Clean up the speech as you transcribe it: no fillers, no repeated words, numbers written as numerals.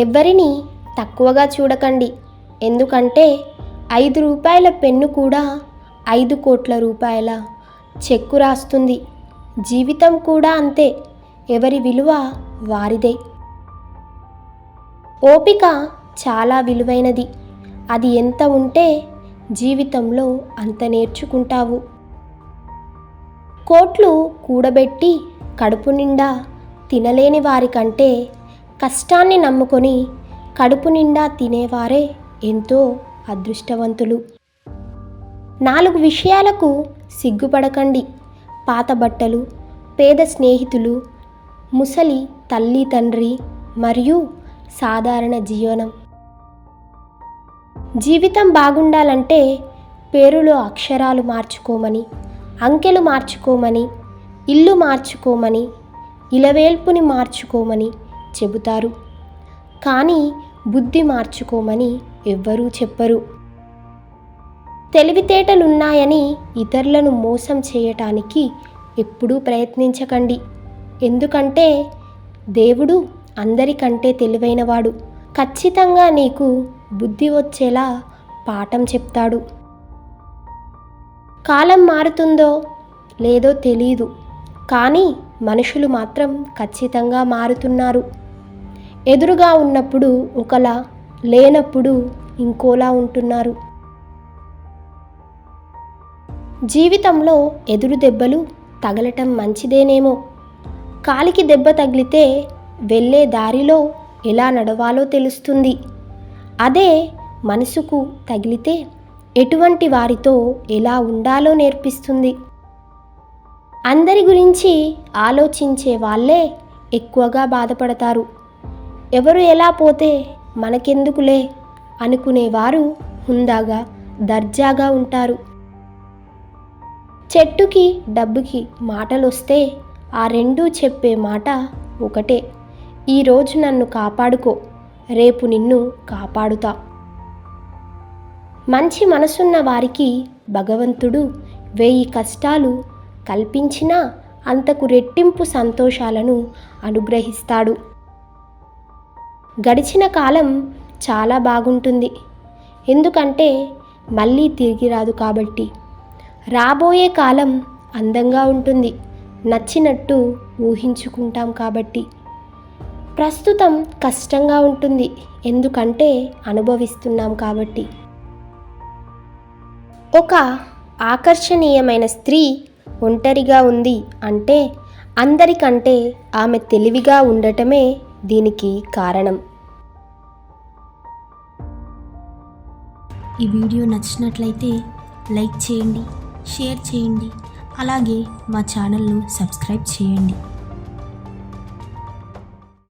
ఎవ్వరిని తక్కువగా చూడకండి. ఎందుకంటే 5 రూపాయల పెన్ను కూడా 5 కోట్ల రూపాయల చెక్కు రాస్తుంది. జీవితం కూడా అంతే. ఎవరి విలువ వారిదే. ఓపిక చాలా విలువైనది. అది ఎంత ఉంటే జీవితంలో అంత నేర్చుకుంటావు. కోట్లు కూడబెట్టి కడుపు నిండా తినలేని వారికంటే కష్టాన్ని నమ్ముకొని కడుపు నిండా తినేవారే ఎంతో అదృష్టవంతులు. 4 విషయాలకు సిగ్గుపడకండి. పాత బట్టలు, పేద స్నేహితులు, ముసలి తల్లి తండ్రి మరియు సాధారణ జీవనం. జీవితం బాగుండాలంటే పేరులో అక్షరాలు మార్చుకోమని, అంకెలు మార్చుకోమని, ఇల్లు మార్చుకోమని, ఇలవేల్పుని మార్చుకోమని చెబుతారు. కానీ బుద్ధి మార్చుకోమని ఎవ్వరూ చెప్పరు. తెలివితేటలున్నాయని ఇతరులను మోసం చేయటానికి ఎప్పుడూ ప్రయత్నించకండి. ఎందుకంటే దేవుడు అందరికంటే తెలివైనవాడు. ఖచ్చితంగా నీకు బుద్ధి వచ్చేలా పాఠం చెప్తాడు. కాలం మారుతుందో లేదో తెలీదు, కానీ మనుషులు మాత్రం ఖచ్చితంగా మారుతున్నారు. ఎదురుగా ఉన్నప్పుడు ఒకలా, లేనప్పుడు ఇంకోలా ఉంటున్నారు. జీవితంలో ఎదురు దెబ్బలు తగలటం మంచిదేనేమో. కాలికి దెబ్బ తగిలితే వెళ్ళే దారిలో ఎలా నడవాలో తెలుస్తుంది. అదే మనసుకు తగిలితే ఎటువంటి వారితో ఎలా ఉండాలో నేర్పిస్తుంది. అందరి గురించి ఆలోచించే వాళ్ళే ఎక్కువగా బాధపడతారు. ఎవరు ఎలా పోతే మనకెందుకులే అనుకునేవారు హుందాగా, దర్జాగా ఉంటారు. చెట్టుకి డబ్బుకి మాటలొస్తే ఆ రెండూ చెప్పే మాట ఒకటే: ఈరోజు నన్ను కాపాడుకో, రేపు నిన్ను కాపాడుతా. మంచి మనసున్న వారికి భగవంతుడు 1000 కష్టాలు కల్పించినా అంతకు రెట్టింపు సంతోషాలను అనుగ్రహిస్తాడు. గడిచిన కాలం చాలా బాగుంటుంది. ఎందుకంటే మళ్ళీ తిరిగి రాదు కాబట్టి. రాబోయే కాలం అందంగా ఉంటుంది. నచ్చినట్టు ఊహించుకుంటాం కాబట్టి. ప్రస్తుతం కష్టంగా ఉంటుంది. ఎందుకంటే అనుభవిస్తున్నాం కాబట్టి. ఒక ఆకర్షణీయమైన స్త్రీ ఒంటరిగా ఉంది అంటే అందరికంటే ఆమె తెలివిగా ఉండటమే దీనికి కారణం. ఈ వీడియో నచ్చినట్లయితే లైక్ చేయండి, షేర్ చేయండి, అలాగే మా ఛానల్ను సబ్స్క్రైబ్ చేయండి.